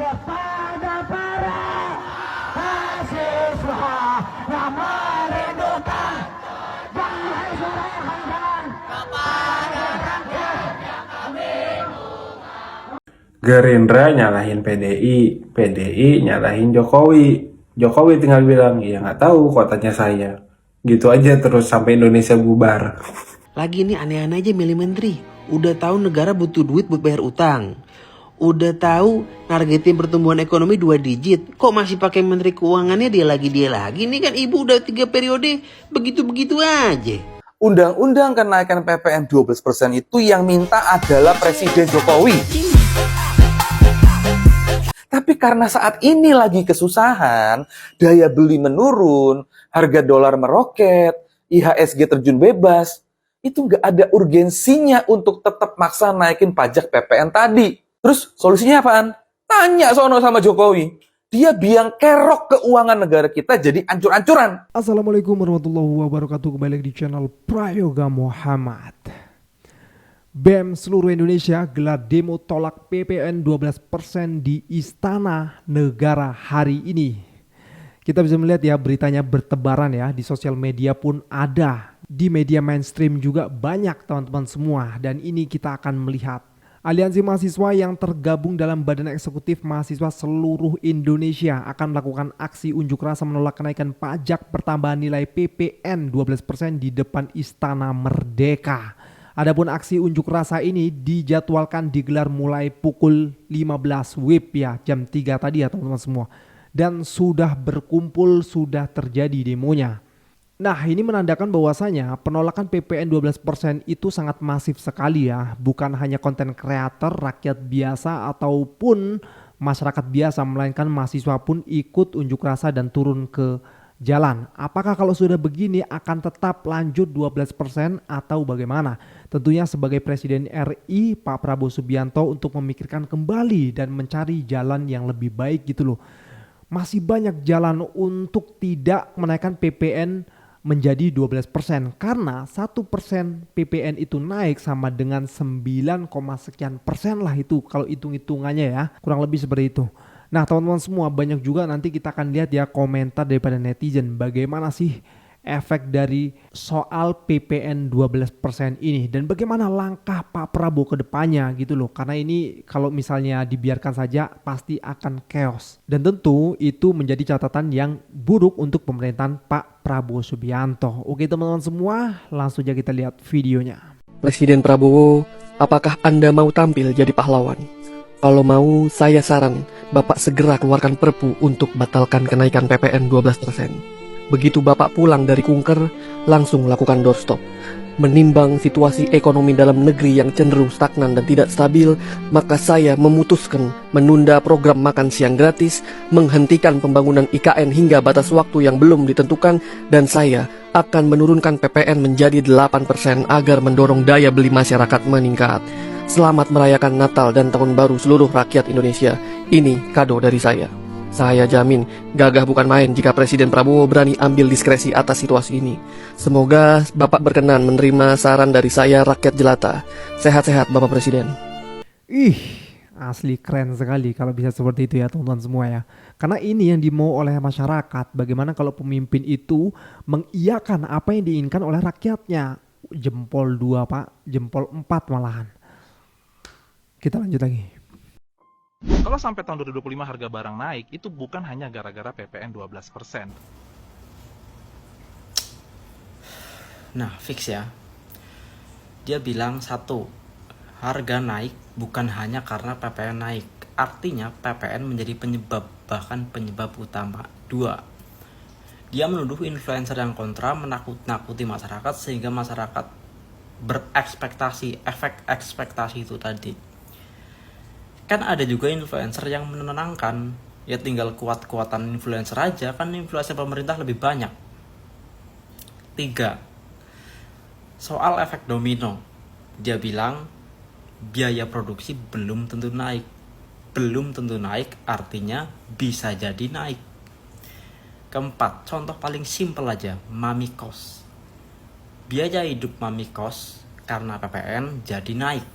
kepada para mahasiswa yang merindukan damai suara yang hamdan kepada rakyat yang kami. Gerindra nyalahin PDI, PDI nyalahin Jokowi. Jokowi tinggal bilang, ya nggak tahu kotanya saya. Gitu aja terus sampai Indonesia bubar. Lagi nih aneh-aneh aja milih menteri. Udah tahu negara butuh duit buat bayar utang. Udah tahu nargetin pertumbuhan ekonomi 2 digit. Kok masih pakai menteri keuangannya dia lagi. Ini kan ibu udah 3 periode begitu-begitu aja. Undang-undang kenaikan PPN 12% itu yang minta adalah Presiden Jokowi. Tapi karena saat ini lagi kesusahan, daya beli menurun, harga dolar meroket, IHSG terjun bebas, itu nggak ada urgensinya untuk tetap maksa naikin pajak PPN tadi. Terus solusinya apaan? Tanya sono sama Jokowi. Dia biang kerok keuangan negara kita jadi ancur-ancuran. Assalamualaikum warahmatullahi wabarakatuh. Kembali lagi di channel Prayoga Muhammad. BEM seluruh Indonesia gelar demo tolak PPN 12% di Istana Negara hari ini. Kita bisa melihat ya beritanya bertebaran ya, di sosial media pun ada. Di media mainstream juga banyak teman-teman semua, dan ini kita akan melihat. Aliansi mahasiswa yang tergabung dalam Badan Eksekutif Mahasiswa seluruh Indonesia akan melakukan aksi unjuk rasa menolak kenaikan pajak pertambahan nilai PPN 12% di depan Istana Merdeka. Adapun aksi unjuk rasa ini dijadwalkan digelar mulai pukul 15 WIB ya, jam 3 tadi ya teman-teman semua. Dan sudah berkumpul, sudah terjadi demonya. Nah, ini menandakan bahwasanya penolakan PPN 12% itu sangat masif sekali ya. Bukan hanya konten kreator, rakyat biasa ataupun masyarakat biasa, melainkan mahasiswa pun ikut unjuk rasa dan turun ke jalan. Apakah kalau sudah begini akan tetap lanjut 12% atau bagaimana? Tentunya sebagai Presiden RI Pak Prabowo Subianto untuk memikirkan kembali dan mencari jalan yang lebih baik gitu loh. Masih banyak jalan untuk tidak menaikkan PPN menjadi 12%, karena 1% PPN itu naik sama dengan 9, sekian persen lah itu kalau hitung-hitungannya ya, kurang lebih seperti itu. Nah teman-teman semua, banyak juga nanti kita akan lihat ya komentar daripada netizen bagaimana sih efek dari soal PPN 12% ini dan bagaimana langkah Pak Prabowo ke depannya gitu loh. Karena ini kalau misalnya dibiarkan saja pasti akan chaos. Dan tentu itu menjadi catatan yang buruk untuk pemerintahan Pak Prabowo Subianto. Oke teman-teman semua, langsung aja kita lihat videonya. Presiden Prabowo, apakah Anda mau tampil jadi pahlawan? Kalau mau, saya saran Bapak segera keluarkan perpu untuk batalkan kenaikan PPN 12%. Begitu Bapak pulang dari kunker, langsung lakukan doorstop. Menimbang situasi ekonomi dalam negeri yang cenderung stagnan dan tidak stabil, maka saya memutuskan menunda program makan siang gratis, menghentikan pembangunan IKN hingga batas waktu yang belum ditentukan, dan saya akan menurunkan PPN menjadi 8% agar mendorong daya beli masyarakat meningkat. Selamat merayakan Natal dan Tahun Baru seluruh rakyat Indonesia. Ini kado dari saya. Saya jamin gagah bukan main jika Presiden Prabowo berani ambil diskresi atas situasi ini. Semoga Bapak berkenan menerima saran dari saya, rakyat jelata. Sehat-sehat Bapak Presiden. Asli keren sekali kalau bisa seperti itu ya teman-teman semua ya. Karena ini yang dimau oleh masyarakat. Bagaimana kalau pemimpin itu mengiyakan apa yang diinginkan oleh rakyatnya. Jempol 2 Pak, jempol 4 malahan. Kita lanjut lagi. Kalau sampai tahun 2025 harga barang naik, itu bukan hanya gara-gara PPN 12%. Nah, fix ya. Dia bilang satu, harga naik bukan hanya karena PPN naik. Artinya PPN menjadi penyebab, bahkan penyebab utama. 2, dia menuduh influencer yang kontra menakut-nakuti masyarakat sehingga masyarakat berekspektasi, efek ekspektasi itu tadi. Kan ada juga influencer yang menenangkan, ya tinggal kuat-kuatan influencer aja, kan influencer pemerintah lebih banyak. 3, soal efek domino. Dia bilang biaya produksi belum tentu naik. Belum tentu naik artinya bisa jadi naik. 4, contoh paling simpel aja, mami kos. Biaya hidup mami kos karena PPN jadi naik.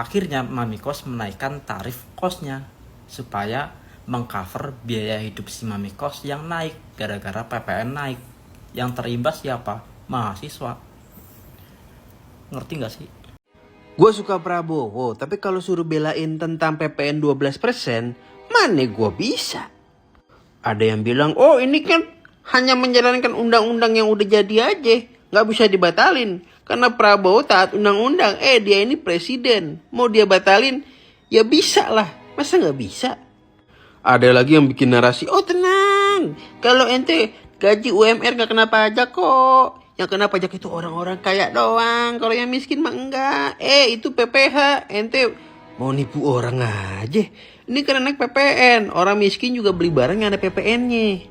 Akhirnya Mami Kos menaikkan tarif kosnya supaya mengcover biaya hidup si Mami Kos yang naik gara-gara PPN naik. Yang terimbas siapa? Mahasiswa. Ngerti gak sih? Gue suka Prabowo, tapi kalau suruh belain tentang PPN 12%, mana gue bisa? Ada yang bilang, oh ini kan hanya menjalankan undang-undang yang udah jadi aja, nggak bisa dibatalin. Karena Prabowo taat undang-undang, dia ini presiden, mau dia batalin, ya bisa lah, masa nggak bisa? Ada lagi yang bikin narasi, oh tenang, kalau ente gaji UMR nggak kena pajak kok. Yang kena pajak itu orang-orang kaya doang. Kalau yang miskin mah enggak. Itu PPH. Ente mau nipu orang aja. Ini karena naik PPN. Orang miskin juga beli barang yang ada PPN-nya.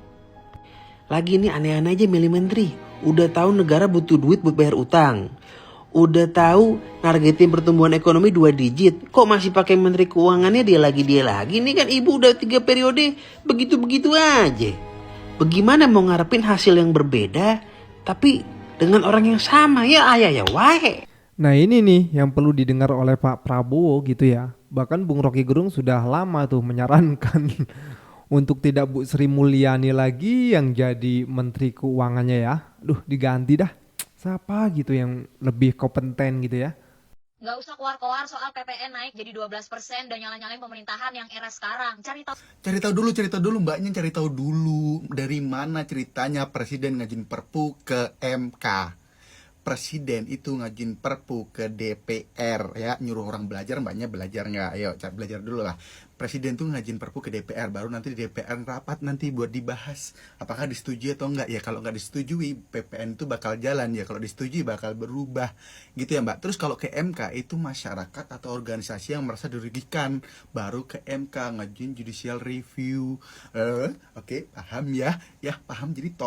Lagi ini aneh-aneh aja milih menteri. Udah tahu negara butuh duit buat bayar utang. Udah tahu nargetin pertumbuhan ekonomi 2 digit. Kok masih pakai menteri keuangannya dia lagi. Ini kan ibu udah 3 periode begitu-begitu aja. Bagaimana mau ngarepin hasil yang berbeda tapi dengan orang yang sama? Ya wae. Nah ini nih yang perlu didengar oleh Pak Prabowo gitu ya. Bahkan Bung Rocky Gerung sudah lama tuh menyarankan untuk tidak Bu Sri Mulyani lagi yang jadi menteri keuangannya ya. Diganti dah. Siapa gitu yang lebih kompeten gitu ya. Nggak usah keluar-keluar soal PPN naik jadi 12% dan nyala-nyalain pemerintahan yang era sekarang. Cari tahu dulu mbaknya, cari tahu dulu dari mana ceritanya presiden ngajin perpu ke MK. Presiden itu ngajin perpu ke DPR ya, nyuruh orang belajar, mbaknya belajar nggak? Ayo belajar dulu lah. Presiden tuh ngajin perpu ke DPR, baru nanti di DPR rapat nanti buat dibahas apakah disetujui atau enggak. Ya kalau nggak disetujui PPN itu bakal jalan, ya kalau disetujui bakal berubah gitu ya mbak. Terus kalau ke MK itu masyarakat atau organisasi yang merasa dirugikan baru ke MK ngajin judicial review. Oke, paham ya paham. Jadi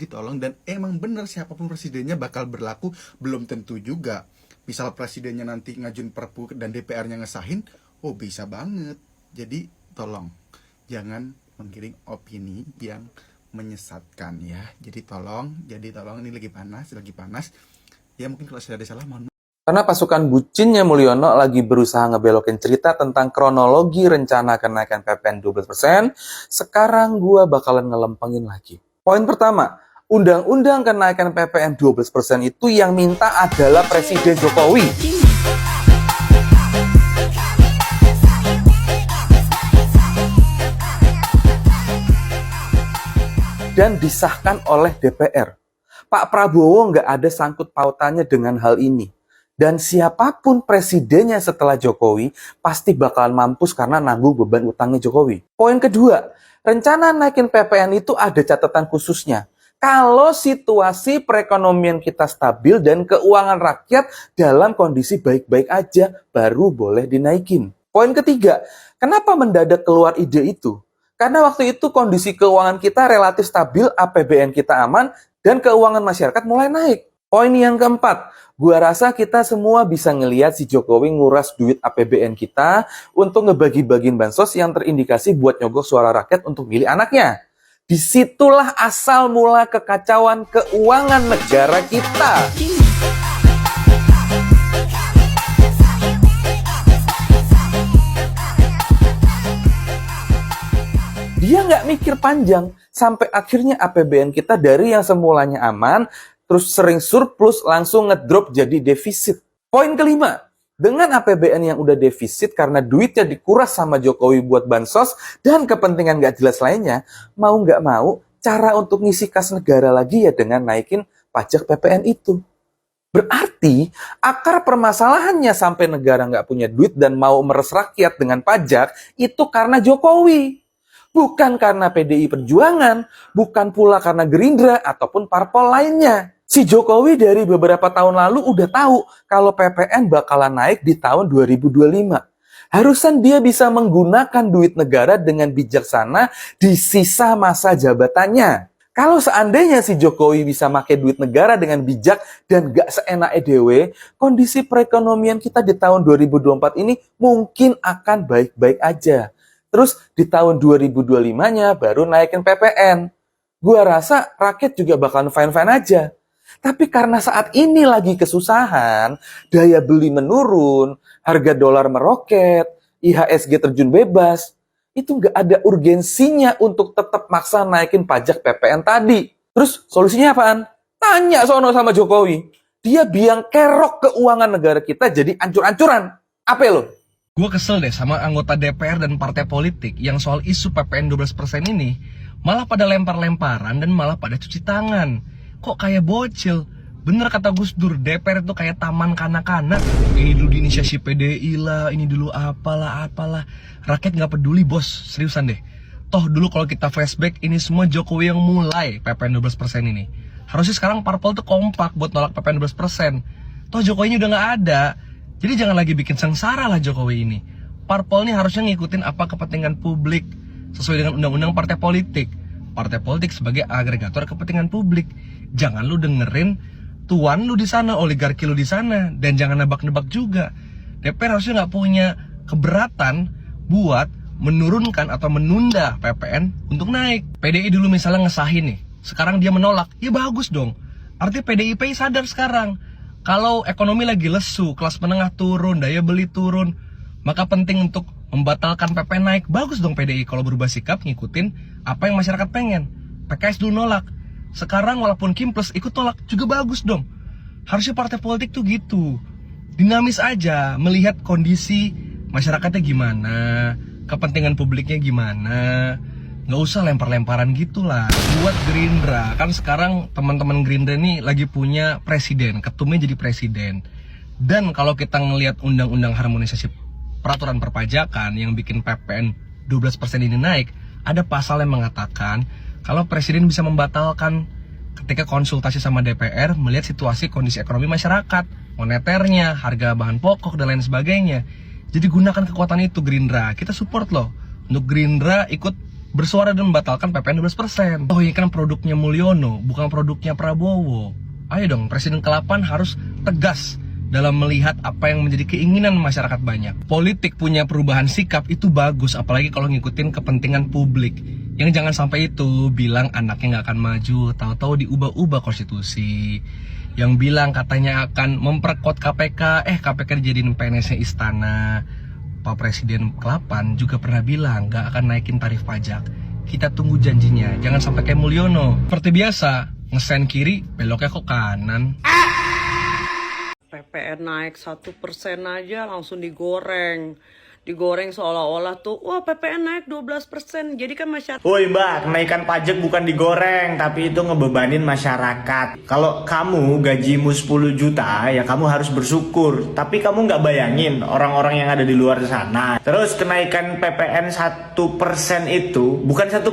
tolong dan emang bener siapapun presidennya bakal berlaku, belum tentu juga. Misal presidennya nanti ngajin perpu dan DPR-nya ngesahin, bisa banget. Jadi tolong jangan menggiring opini yang menyesatkan ya. Jadi tolong ini lagi panas. Ya mungkin kalau saya ada salah mohon. Karena pasukan bucinnya Mulyono lagi berusaha ngebelokin cerita tentang kronologi rencana kenaikan PPN 12%, sekarang gua bakalan ngelempengin lagi. Poin pertama, undang-undang kenaikan PPN 12% itu yang minta adalah Presiden Jokowi. Dan disahkan oleh DPR. Pak Prabowo nggak ada sangkut pautannya dengan hal ini. Dan siapapun presidennya setelah Jokowi pasti bakalan mampus karena nanggung beban utangnya Jokowi. Poin kedua, rencana naikin PPN itu ada catatan khususnya. Kalau situasi perekonomian kita stabil dan keuangan rakyat dalam kondisi baik-baik aja, baru boleh dinaikin. Poin ketiga, kenapa mendadak keluar ide itu? Karena waktu itu kondisi keuangan kita relatif stabil, APBN kita aman, dan keuangan masyarakat mulai naik. Poin yang keempat, gua rasa kita semua bisa ngelihat si Jokowi nguras duit APBN kita untuk ngebagi-bagiin bansos yang terindikasi buat nyogok suara rakyat untuk milih anaknya. Disitulah asal mula kekacauan keuangan negara kita. Dia nggak mikir panjang, sampai akhirnya APBN kita dari yang semulanya aman, terus sering surplus, langsung ngedrop jadi defisit. Poin kelima, dengan APBN yang udah defisit karena duitnya dikuras sama Jokowi buat bansos dan kepentingan nggak jelas lainnya, mau nggak mau, cara untuk ngisi kas negara lagi ya dengan naikin pajak PPN itu. Berarti akar permasalahannya sampai negara nggak punya duit dan mau meres rakyat dengan pajak, itu karena Jokowi. Bukan karena PDI Perjuangan, bukan pula karena Gerindra ataupun parpol lainnya. Si Jokowi dari beberapa tahun lalu udah tahu kalau PPN bakalan naik di tahun 2025. Harusnya dia bisa menggunakan duit negara dengan bijaksana di sisa masa jabatannya. Kalau seandainya si Jokowi bisa pakai duit negara dengan bijak dan gak seenak EDW, kondisi perekonomian kita di tahun 2024 ini mungkin akan baik-baik aja. Terus di tahun 2025-nya baru naikin PPN. Gua rasa rakyat juga bakalan fine-fine aja. Tapi karena saat ini lagi kesusahan, daya beli menurun, harga dolar meroket, IHSG terjun bebas, itu nggak ada urgensinya untuk tetap maksa naikin pajak PPN tadi. Terus solusinya apaan? Tanya sono sama Jokowi. Dia biang kerok keuangan negara kita jadi ancur-ancuran. Apa lo? Gue kesel deh sama anggota DPR dan partai politik yang soal isu PPN 12% ini malah pada lempar-lemparan dan malah pada cuci tangan. Kok kayak bocil? Bener kata Gus Dur, DPR itu kayak taman kanak-kanak. Ini dulu diinisiasi PDI lah, ini dulu apalah. Rakyat nggak peduli bos, seriusan deh. Toh dulu kalau kita flashback, ini semua Jokowi yang mulai PPN 12% ini. Harusnya sekarang parpol tuh kompak buat nolak PPN 12%. Toh Jokowinya udah nggak ada. Jadi jangan lagi bikin sengsara lah Jokowi ini. Parpol ini harusnya ngikutin apa kepentingan publik sesuai dengan undang-undang partai politik. Partai politik sebagai agregator kepentingan publik. Jangan lu dengerin tuan lu di sana, oligarki lu di sana, dan jangan nebak-nebak juga. DPR harusnya nggak punya keberatan buat menurunkan atau menunda PPN untuk naik. PDI dulu misalnya ngesahin nih, sekarang dia menolak, ya bagus dong. Artinya PDIP sadar sekarang kalau ekonomi lagi lesu, kelas menengah turun, daya beli turun, maka penting untuk membatalkan PPN naik. Bagus dong PDI kalau berubah sikap ngikutin apa yang masyarakat pengen. PKS dulu nolak, sekarang walaupun Kimples ikut tolak juga bagus dong. Harusnya partai politik tuh gitu, dinamis aja, melihat kondisi masyarakatnya gimana, kepentingan publiknya gimana. Nggak usah lempar-lemparan gitulah. Buat Gerindra, kan sekarang teman-teman Gerindra ini lagi punya presiden, ketumnya jadi presiden. Dan kalau kita ngelihat undang-undang harmonisasi peraturan perpajakan yang bikin PPN 12% ini naik, ada pasal yang mengatakan kalau presiden bisa membatalkan ketika konsultasi sama DPR melihat situasi kondisi ekonomi masyarakat, moneternya, harga bahan pokok, dan lain sebagainya. Jadi gunakan kekuatan itu Gerindra. Kita support loh untuk Gerindra ikut bersuara dan membatalkan PPN 12%. Oh ini kan produknya Mulyono, bukan produknya Prabowo. Ayo dong, Presiden ke-8 harus tegas dalam melihat apa yang menjadi keinginan masyarakat banyak. Politik punya perubahan sikap itu bagus, apalagi kalau ngikutin kepentingan publik. Yang jangan sampai itu bilang anaknya nggak akan maju, tahu-tahu diubah-ubah konstitusi. Yang bilang katanya akan memperkuat KPK, KPK dijadiin PNS-nya istana. Pak Presiden ke-8 juga pernah bilang gak akan naikin tarif pajak. Kita tunggu janjinya, jangan sampai kayak Mulyono. Seperti biasa, ngesen kiri, beloknya kok kanan. PPN naik 1% aja langsung digoreng. Digoreng seolah-olah tuh, wah PPN naik 12%. Jadi kan masyarakat... Woi mbak, kenaikan pajak bukan digoreng, tapi itu ngebebanin masyarakat. Kalau kamu gajimu 10 juta, ya kamu harus bersyukur. Tapi kamu nggak bayangin orang-orang yang ada di luar sana. Terus kenaikan PPN 1% itu bukan 1%,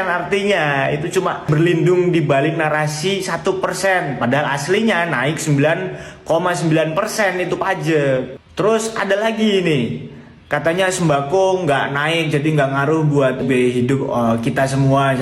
artinya itu cuma berlindung di balik narasi 1%. Padahal aslinya naik 9,9% itu pajak. Terus ada lagi nih. Katanya sembako nggak naik, jadi nggak ngaruh buat biaya hidup kita semua.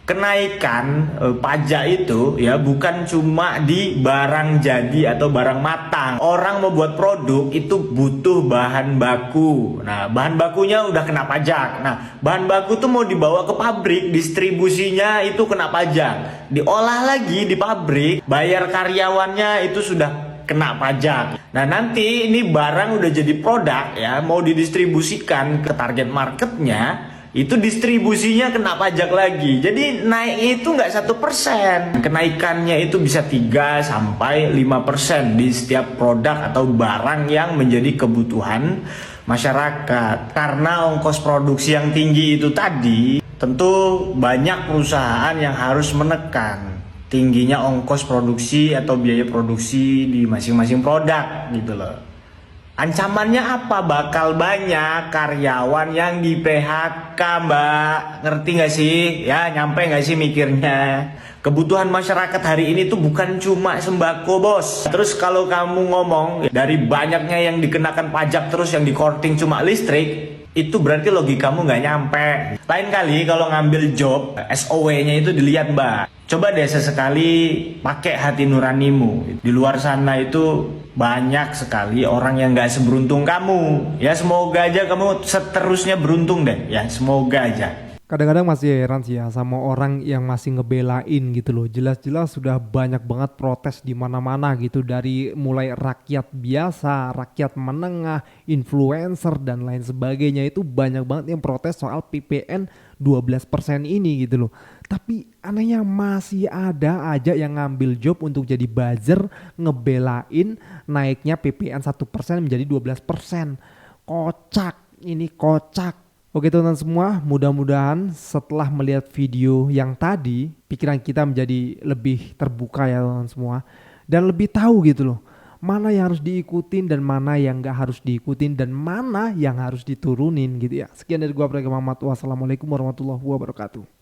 Kenaikan pajak itu ya bukan cuma di barang jadi atau barang matang. Orang mau buat produk itu butuh bahan baku. Nah, bahan bakunya udah kena pajak. Nah, bahan baku tuh mau dibawa ke pabrik, distribusinya itu kena pajak. Diolah lagi di pabrik, bayar karyawannya itu sudah kena pajak. Nah nanti ini barang udah jadi produk ya, mau didistribusikan ke target marketnya, itu distribusinya kena pajak lagi. Jadi naik itu nggak 1%, kenaikannya itu bisa 3-5% di setiap produk atau barang yang menjadi kebutuhan masyarakat. Karena ongkos produksi yang tinggi itu tadi, tentu banyak perusahaan yang harus menekan tingginya ongkos produksi atau biaya produksi di masing-masing produk gitu loh. Ancamannya apa? Bakal banyak karyawan yang di PHK mbak. Ngerti gak sih? Ya nyampe gak sih mikirnya? Kebutuhan masyarakat hari ini tuh bukan cuma sembako bos. Terus kalau kamu ngomong dari banyaknya yang dikenakan pajak terus yang dikorting cuma listrik, itu berarti logikamu nggak nyampe. Lain kali kalau ngambil job, SOW-nya itu dilihat mbak. Coba deh sesekali pakai hati nuranimu. Di luar sana itu banyak sekali orang yang nggak seberuntung kamu. Ya semoga aja kamu seterusnya beruntung deh. Ya semoga aja. Kadang-kadang masih heran sih ya sama orang yang masih ngebelain gitu loh. Jelas-jelas sudah banyak banget protes di mana-mana gitu, dari mulai rakyat biasa, rakyat menengah, influencer dan lain sebagainya, itu banyak banget yang protes soal PPN 12% ini gitu loh. Tapi anehnya masih ada aja yang ngambil job untuk jadi buzzer ngebelain naiknya PPN 1% menjadi 12%. Kocak, ini kocak. Oke teman-teman semua, mudah-mudahan setelah melihat video yang tadi, pikiran kita menjadi lebih terbuka ya teman-teman semua. Dan lebih tahu gitu loh, mana yang harus diikutin dan mana yang gak harus diikutin, dan mana yang harus diturunin gitu ya. Sekian dari gua, Prayoga Muhammad. Wassalamualaikum warahmatullahi wabarakatuh.